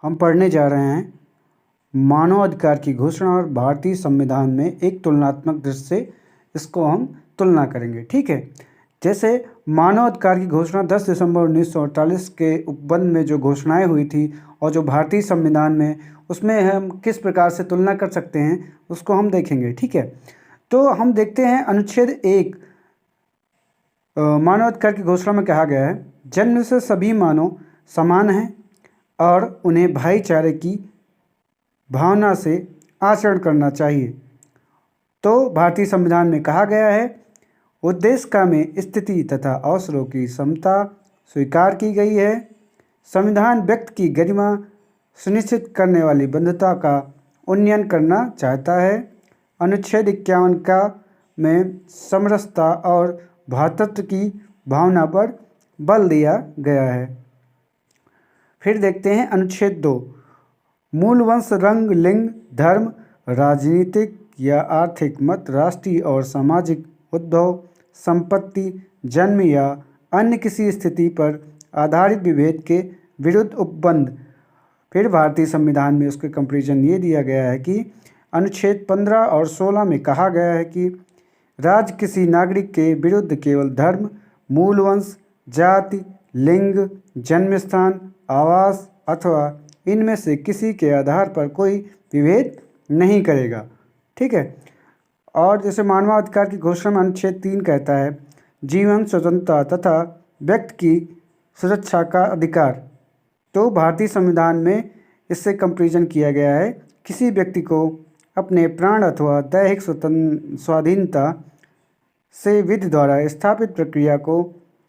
हम पढ़ने जा रहे हैं मानव अधिकार की घोषणा और भारतीय संविधान में एक तुलनात्मक दृष्टि से इसको हम तुलना करेंगे। ठीक है, जैसे मानव अधिकार की घोषणा 10 दिसंबर 1948 के उपबंध में जो घोषणाएं हुई थी और जो भारतीय संविधान में, उसमें हम किस प्रकार से तुलना कर सकते हैं उसको हम देखेंगे। ठीक है, तो हम देखते हैं अनुच्छेद 1 मानव अधिकार की घोषणा में कहा गया है, जन्म से सभी मानव समान हैं और उन्हें भाईचारे की भावना से आचरण करना चाहिए। तो भारतीय संविधान में कहा गया है, उद्देश्य में स्थिति तथा अवसरों की समता स्वीकार की गई है। संविधान व्यक्ति की गरिमा सुनिश्चित करने वाली बंधुता का उन्नयन करना चाहता है। अनुच्छेद 51 का में समरसता और भ्रातृत्व की भावना पर बल दिया गया है। फिर देखते हैं अनुच्छेद 2, मूल वंश, रंग, लिंग, धर्म, राजनीतिक या आर्थिक मत, राष्ट्रीय और सामाजिक उद्भव, संपत्ति, जन्म या अन्य किसी स्थिति पर आधारित विभेद के विरुद्ध उपबंध। फिर भारतीय संविधान में उसके कंपेरिजन ये दिया गया है कि अनुच्छेद 15 और 16 में कहा गया है कि राज्य किसी नागरिक के विरुद्ध केवल धर्म, मूल वंश, जाति, लिंग, जन्म स्थान, आवास अथवा इनमें से किसी के आधार पर कोई विभेद नहीं करेगा। ठीक है, और जैसे मानवाधिकार की घोषणा में अनुच्छेद 3 कहता है, जीवन, स्वतंत्रता तथा व्यक्ति की सुरक्षा का अधिकार। तो भारतीय संविधान में इससे कंपेरिजन किया गया है, किसी व्यक्ति को अपने प्राण अथवा दैहिक स्वाधीनता से विधि द्वारा स्थापित प्रक्रिया को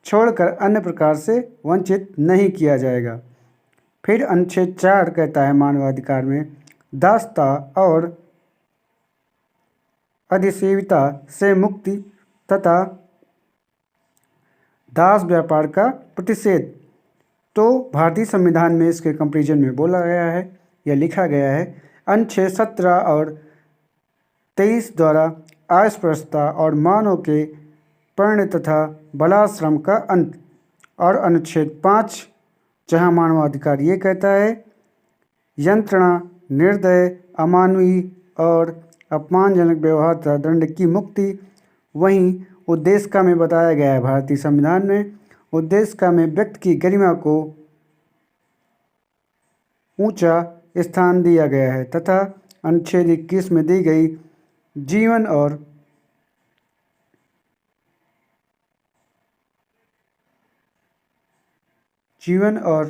छोड़कर अन्य प्रकार से वंचित नहीं किया जाएगा। फिर अनुच्छेद 4 कहता है मानवाधिकार में, दासता और अधिसेविता से मुक्ति तथा दास व्यापार का प्रतिषेध। तो भारतीय संविधान में इसके कंपेरिजन में बोला गया है या लिखा गया है, अनुच्छेद 17 और 23 द्वारा अस्पृश्यता और मानव के पर्ण तथा बलाश्रम का अंत। और अनुच्छेद 5 जहाँ मानवाधिकार ये कहता है, यंत्रणा, निर्दय, अमानवीय और अपमानजनक व्यवहार तथा दंड की मुक्ति। वहीं उद्देश्य में बताया गया है भारतीय संविधान में, उद्देश्य में व्यक्ति की गरिमा को ऊंचा स्थान दिया गया है तथा अनुच्छेद 21 में दी गई जीवन और